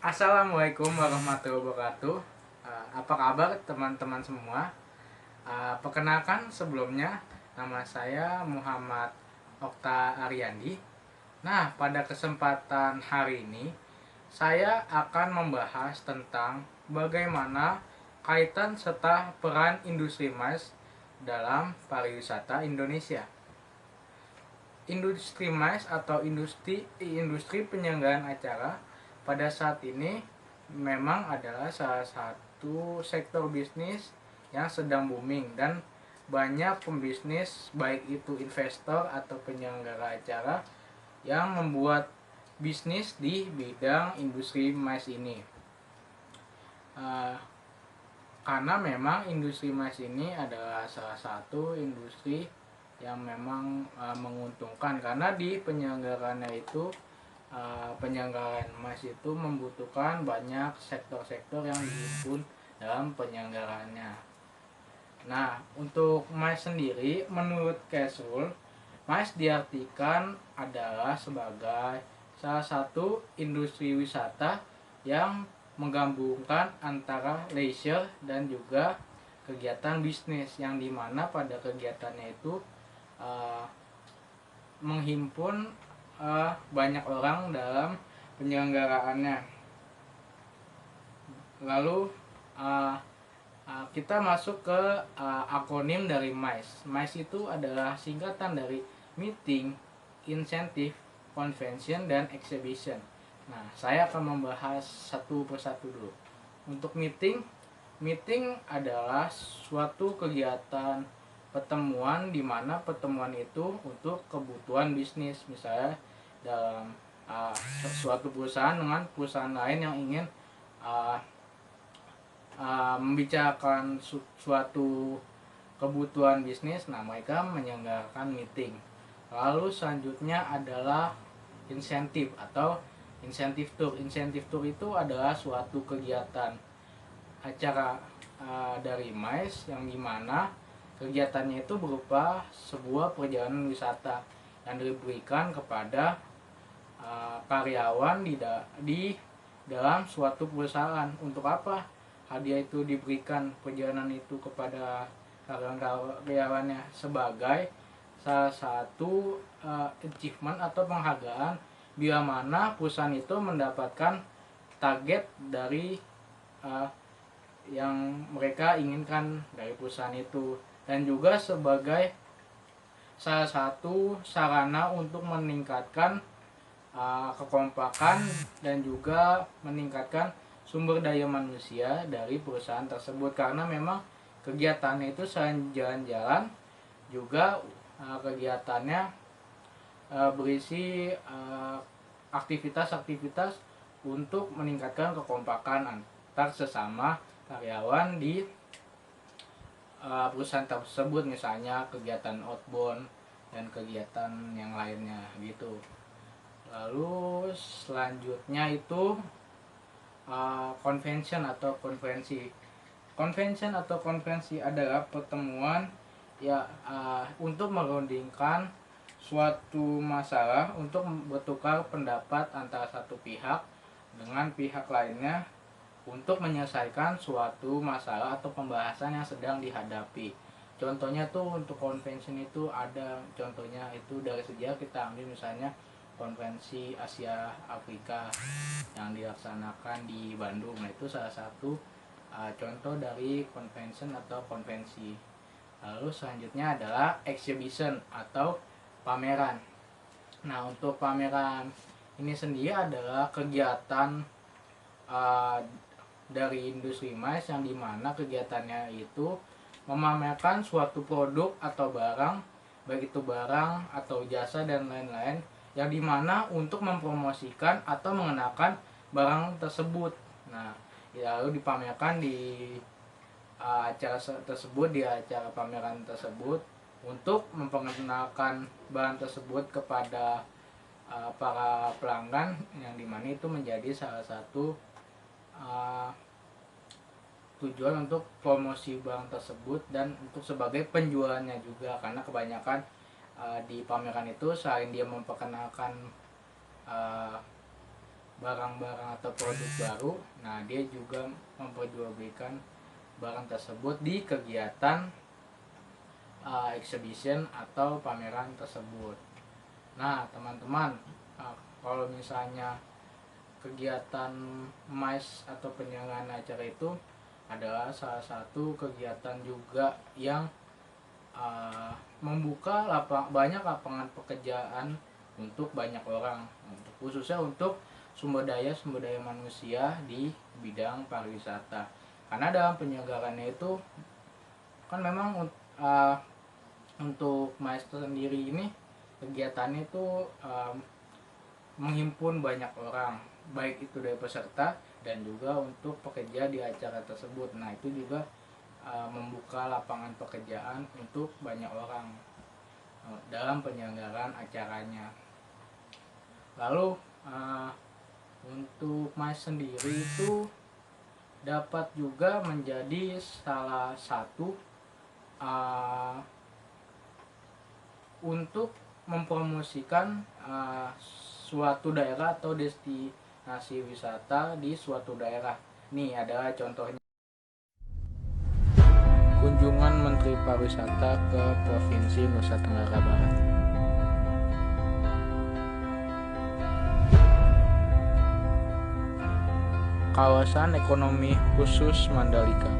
Assalamualaikum warahmatullahi wabarakatuh. Apa kabar teman-teman semua? Perkenalkan sebelumnya, nama saya Muhammad Okta Ariandi. Nah, pada kesempatan hari ini saya akan membahas tentang bagaimana kaitan serta peran industri MICE dalam pariwisata Indonesia. Industri MICE atau industri penyelenggaraan acara pada saat ini memang adalah salah satu sektor bisnis yang sedang booming, dan banyak pembisnis baik itu investor atau penyelenggara acara yang membuat bisnis di bidang industri MICE ini. Karena memang industri MICE ini adalah salah satu industri yang memang menguntungkan, karena di penyelenggaraannya itu penyelenggaraan MICE itu membutuhkan banyak sektor-sektor yang dihimpun dalam penyelenggaraannya. Nah, untuk MICE sendiri, menurut Kesul, MICE diartikan adalah sebagai salah satu industri wisata yang menggabungkan antara leisure dan juga kegiatan bisnis, yang dimana pada kegiatannya itu menghimpun banyak orang dalam penyelenggaraannya. Lalu kita masuk ke akronim dari MICE. MICE itu adalah singkatan dari Meeting, Incentive, Convention, dan Exhibition. Nah, saya akan membahas satu persatu dulu. Untuk meeting adalah suatu kegiatan pertemuan di mana pertemuan itu untuk kebutuhan bisnis, misalnya dalam suatu perusahaan dengan perusahaan lain yang ingin membicarakan suatu kebutuhan bisnis. Nah, mereka menyelenggarakan meeting. Lalu selanjutnya adalah insentif atau insentif tour. Insentif tour itu adalah suatu kegiatan acara dari MICE yang dimana kegiatannya itu berupa sebuah perjalanan wisata yang diberikan kepada karyawan di dalam suatu perusahaan. Untuk apa hadiah itu diberikan perjalanan itu kepada karyawannya? Sebagai salah satu achievement atau penghargaan bila mana perusahaan itu mendapatkan target dari yang mereka inginkan dari perusahaan itu, dan juga sebagai salah satu sarana untuk meningkatkan kekompakan dan juga meningkatkan sumber daya manusia dari perusahaan tersebut. Karena memang kegiatannya itu selain jalan-jalan juga kegiatannya berisi aktivitas-aktivitas untuk meningkatkan kekompakan antar sesama karyawan di perusahaan tersebut, misalnya kegiatan outbound dan kegiatan yang lainnya gitu. Lalu selanjutnya itu convention atau konferensi. Convention atau konferensi adalah pertemuan ya untuk merundingkan suatu masalah, untuk bertukar pendapat antara satu pihak dengan pihak lainnya untuk menyelesaikan suatu masalah atau pembahasan yang sedang dihadapi. Contohnya tuh untuk convention itu ada contohnya itu dari sejarah, kita ambil misalnya konferensi Asia Afrika yang dilaksanakan di Bandung. Nah, itu salah satu contoh dari convention atau konvensi. Lalu selanjutnya adalah exhibition atau pameran. Nah, untuk pameran ini sendiri adalah kegiatan dari industri MICE yang dimana kegiatannya itu memamerkan suatu produk atau barang, baik itu barang atau jasa dan lain-lain, yang dimana untuk mempromosikan atau mengenalkan barang tersebut. Nah, lalu dipamerkan di acara tersebut, di acara pameran tersebut, untuk memperkenalkan barang tersebut kepada para pelanggan, yang dimana itu menjadi salah satu tujuan untuk promosi barang tersebut dan untuk sebagai penjualannya juga. Karena kebanyakan di pameran itu selain dia memperkenalkan barang-barang atau produk baru. Nah, dia juga memperjualbelikan barang tersebut di kegiatan exhibition atau pameran tersebut. Nah, teman-teman, kalau misalnya kegiatan MICE atau penyelenggaraan acara itu adalah salah satu kegiatan juga yang membuka banyak lapangan pekerjaan untuk banyak orang, khususnya untuk sumber daya manusia di bidang pariwisata. Karena dalam penyelenggarannya itu kan memang untuk master sendiri ini kegiatannya itu menghimpun banyak orang, baik itu dari peserta dan juga untuk pekerja di acara tersebut. Nah, itu juga membuka lapangan pekerjaan untuk banyak orang dalam penyelenggaraan acaranya. Lalu untuk MICE sendiri itu dapat juga menjadi salah satu untuk mempromosikan suatu daerah atau destinasi wisata di suatu daerah. Nih adalah contohnya kunjungan Menteri Pariwisata ke Provinsi Nusa Tenggara Barat. Kawasan Ekonomi Khusus Mandalika.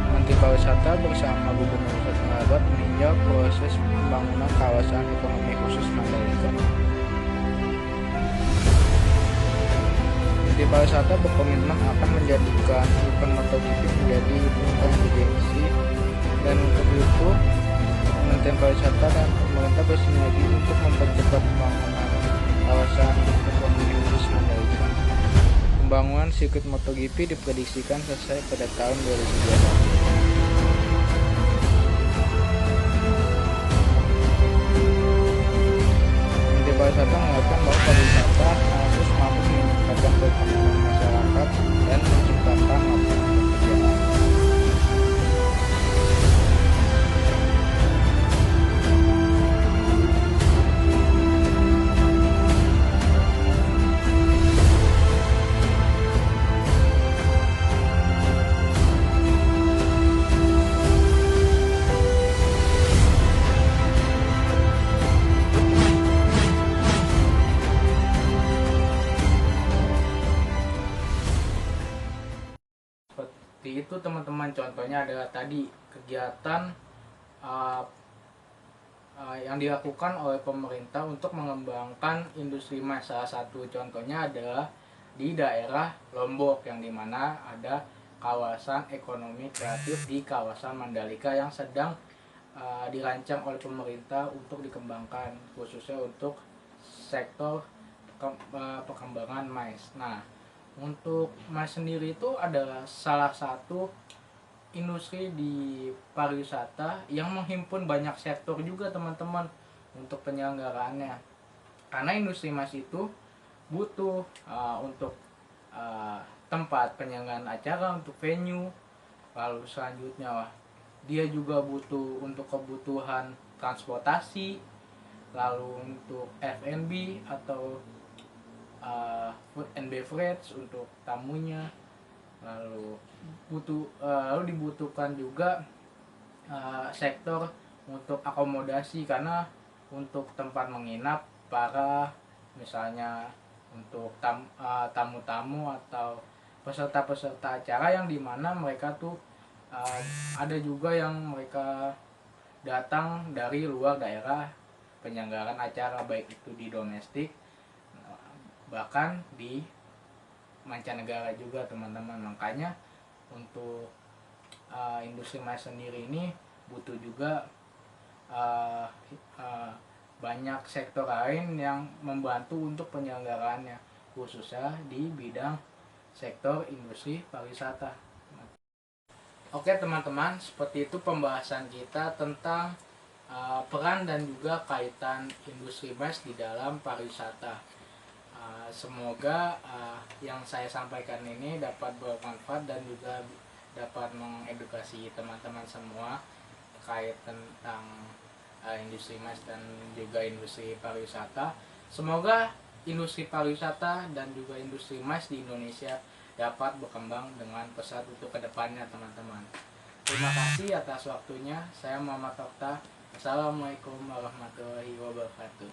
Menteri Pariwisata bersama Gubernur Nusa Tenggara Barat meninjau proses pembangunan kawasan ekonomi khusus Mandalika. Menteri Pariwisata berkomitmen akan menjadikan event MotoGP menjadi event bergengsi, dan untuk itu Kementerian Pariwisata dan pemerintah bersinergi untuk mempercepat pembangunan kawasan ekonomi khusus Mandalika. Pembangunan sirkuit MotoGP diprediksikan selesai pada tahun 2020. Menteri Pariwisata mengatakan bahwa pariwisata harus mampu meningkatkan perekonomian masyarakat dan menciptakan lapangan pekerjaan. Itu teman-teman, contohnya adalah tadi kegiatan yang dilakukan oleh pemerintah untuk mengembangkan industri emas. Salah satu contohnya adalah di daerah Lombok, yang dimana ada kawasan ekonomi kreatif di kawasan Mandalika yang sedang dirancang oleh pemerintah untuk dikembangkan, khususnya untuk sektor perkembangan mais. Nah, untuk mais sendiri itu adalah salah satu industri di pariwisata yang menghimpun banyak sektor juga teman-teman untuk penyelenggaraannya. Karena industri mas itu butuh untuk tempat penyelenggaraan acara, untuk venue. Lalu selanjutnya dia juga butuh untuk kebutuhan transportasi, lalu untuk F&B atau food and beverage untuk tamunya. Lalu dibutuhkan juga sektor untuk akomodasi, karena untuk tempat menginap para misalnya untuk tamu-tamu atau peserta-peserta acara yang dimana mereka tuh ada juga yang mereka datang dari luar daerah penyelenggaraan acara, baik itu di domestik bahkan di mancanegara juga teman-teman. Makanya untuk industri mais sendiri ini butuh juga banyak sektor lain yang membantu untuk penyelenggaraannya, khususnya di bidang sektor industri pariwisata. Oke teman-teman, seperti itu pembahasan kita tentang peran dan juga kaitan industri mais di dalam pariwisata. Semoga yang saya sampaikan ini dapat bermanfaat dan juga dapat mengedukasi teman-teman semua terkait tentang industri emas dan juga industri pariwisata. Semoga industri pariwisata dan juga industri emas di Indonesia dapat berkembang dengan pesat untuk kedepannya, teman-teman. Terima kasih atas waktunya. Saya Muhammad Okta. Assalamualaikum warahmatullahi wabarakatuh.